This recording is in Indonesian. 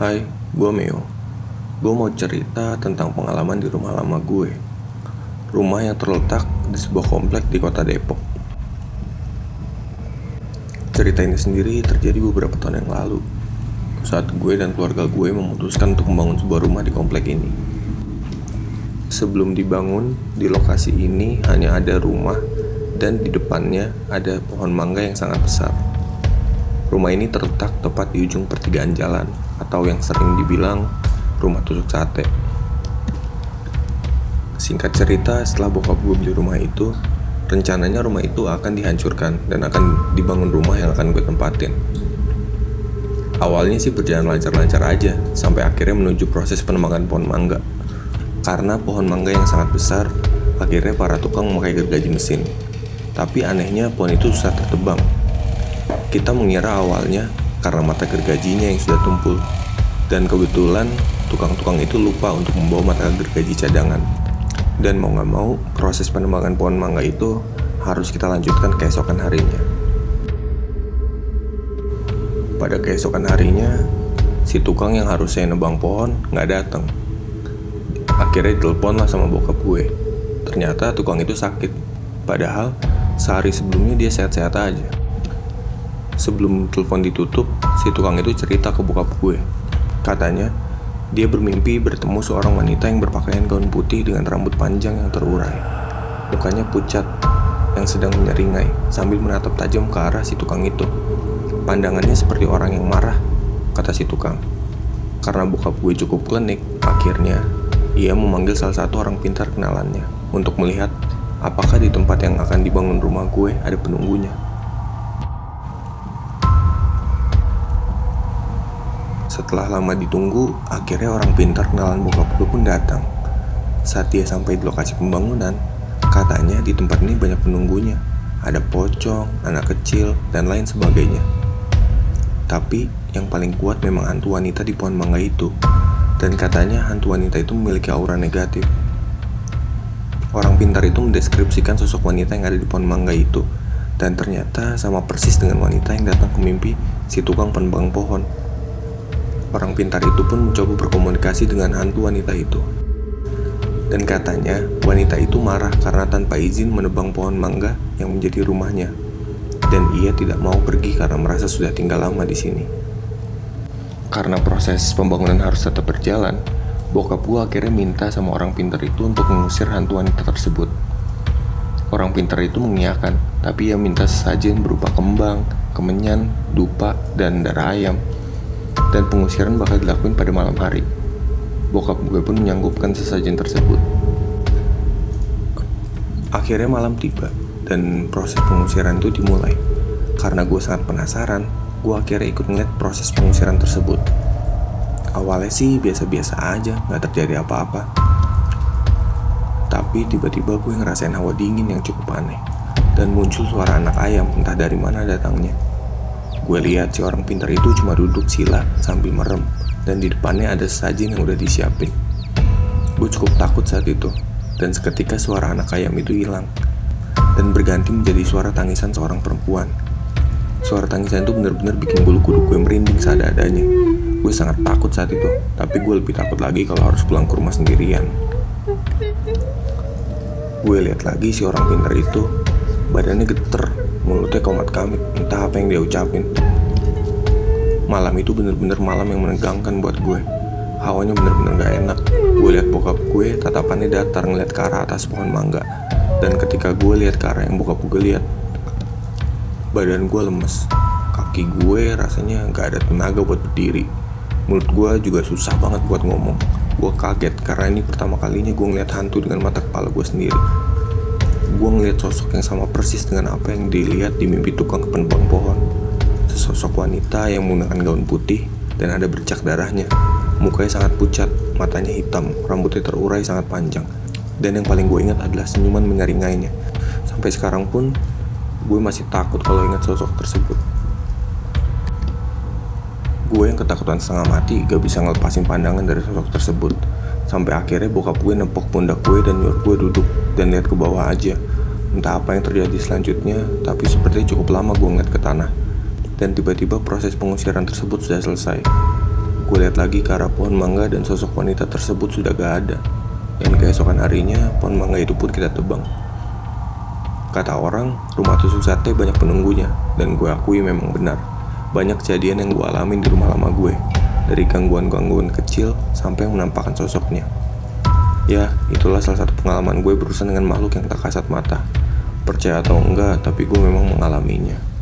Hai, gue Meo. Gue mau cerita tentang pengalaman di rumah lama gue. Rumah yang terletak di sebuah komplek di kota Depok. Cerita ini sendiri terjadi beberapa tahun yang lalu, saat gue dan keluarga gue memutuskan untuk membangun sebuah rumah di komplek ini. Sebelum dibangun, di lokasi ini hanya ada rumah dan di depannya ada pohon mangga yang sangat besar. Rumah ini terletak tepat di ujung pertigaan jalan, atau yang sering dibilang rumah tusuk sate. Singkat cerita, setelah bokap gue beli rumah itu, rencananya rumah itu akan dihancurkan dan akan dibangun rumah yang akan gue tempatin. Awalnya sih berjalan lancar-lancar aja, sampai akhirnya menuju proses penebangan pohon mangga. Karena pohon mangga yang sangat besar, akhirnya para tukang memakai gergaji mesin. Tapi anehnya pohon itu susah tertebang. Kita mengira awalnya karena mata gergajinya yang sudah tumpul. Dan kebetulan tukang-tukang itu lupa untuk membawa mata gergaji cadangan. Dan mau gak mau, proses penebangan pohon mangga itu harus kita lanjutkan keesokan harinya. Pada keesokan harinya, si tukang yang harusnya nebang pohon gak datang. Akhirnya ditelepon lah sama bokap gue. Ternyata tukang itu sakit. Padahal sehari sebelumnya dia sehat-sehat aja. Sebelum telepon ditutup, si tukang itu cerita ke bokap gue. Katanya, dia bermimpi bertemu seorang wanita yang berpakaian gaun putih dengan rambut panjang yang terurai. Mukanya pucat, yang sedang menyeringai sambil menatap tajam ke arah si tukang itu. Pandangannya seperti orang yang marah, kata si tukang. Karena bokap gue cukup klinik, akhirnya ia memanggil salah satu orang pintar kenalannya untuk melihat apakah di tempat yang akan dibangun rumah gue ada penunggunya. Setelah lama ditunggu, akhirnya orang pintar kenalan bokap gue pun datang. Saat dia sampai di lokasi pembangunan, katanya di tempat ini banyak penunggunya. Ada pocong, anak kecil, dan lain sebagainya. Tapi yang paling kuat memang hantu wanita di pohon mangga itu. Dan katanya hantu wanita itu memiliki aura negatif. Orang pintar itu mendeskripsikan sosok wanita yang ada di pohon mangga itu. Dan ternyata sama persis dengan wanita yang datang ke mimpi si tukang penebang pohon. Orang pintar itu pun mencoba berkomunikasi dengan hantu wanita itu. Dan katanya, wanita itu marah karena tanpa izin menebang pohon mangga yang menjadi rumahnya. Dan ia tidak mau pergi karena merasa sudah tinggal lama di sini. Karena proses pembangunan harus tetap berjalan, bokap gue akhirnya minta sama orang pintar itu untuk mengusir hantu wanita tersebut. Orang pintar itu mengiyakan, tapi ia minta sesajen berupa kembang, kemenyan, dupa, dan darah ayam. Dan pengusiran bakal dilakuin pada malam hari. Bokap gue pun menyanggupkan sesajen tersebut. Akhirnya malam tiba dan proses pengusiran itu dimulai. Karena gue sangat penasaran, gue akhirnya ikut ngeliat proses pengusiran tersebut. Awalnya sih biasa-biasa aja, gak terjadi apa-apa. Tapi tiba-tiba gue ngerasain hawa dingin yang cukup aneh. Dan muncul suara anak ayam, entah dari mana datangnya. Gue lihat si orang pintar itu cuma duduk sila sambil merem, dan di depannya ada sesajen yang udah disiapin. Gue cukup takut saat itu, dan seketika suara anak ayam itu hilang, dan berganti menjadi suara tangisan seorang perempuan. Suara tangisan itu benar-benar bikin bulu kuduk gue merinding seadanya. Gue sangat takut saat itu, tapi gue lebih takut lagi kalau harus pulang ke rumah sendirian. Gue lihat lagi si orang pintar itu, badannya geter, mulutnya komat-kamit, entah apa yang dia ucapin. Malam itu bener-bener malam yang menegangkan buat gue. Hawanya bener-bener gak enak. Gue lihat bokap gue, tatapannya datar ngeliat ke arah atas pohon mangga. Dan ketika gue lihat ke arah yang bokap gue lihat, badan gue lemes. Kaki gue rasanya gak ada tenaga buat berdiri. Mulut gue juga susah banget buat ngomong. Gue kaget karena ini pertama kalinya gue ngeliat hantu dengan mata kepala gue sendiri. Gue ngeliat sosok yang sama persis dengan apa yang dilihat di mimpi tukang penebang pohon. Sesosok wanita yang menggunakan gaun putih dan ada bercak darahnya. Mukanya sangat pucat, matanya hitam, rambutnya terurai sangat panjang. Dan yang paling gue ingat adalah senyuman menyaringainya. Sampai sekarang pun gue masih takut kalau ingat sosok tersebut. Gue yang ketakutan setengah mati gak bisa ngelepasin pandangan dari sosok tersebut. Sampai akhirnya bokap gue nepok pundak gue dan nyuruh gue duduk dan lihat ke bawah aja. Entah apa yang terjadi selanjutnya, tapi sepertinya cukup lama gue ngeliat ke tanah. Dan tiba-tiba proses pengusiran tersebut sudah selesai. gue lihat lagi ke arah pohon mangga dan sosok wanita tersebut sudah gak ada. Dan keesokan harinya, pohon mangga itu pun kita tebang. Kata orang, rumah tusuk sate banyak penunggunya, dan gue akui memang benar. Banyak kejadian yang gue alamin di rumah lama gue, dari gangguan-gangguan kecil sampai menampakkan sosoknya. Ya, itulah salah satu pengalaman gue berurusan dengan makhluk yang tak kasat mata. Percaya atau enggak, tapi gue memang mengalaminya.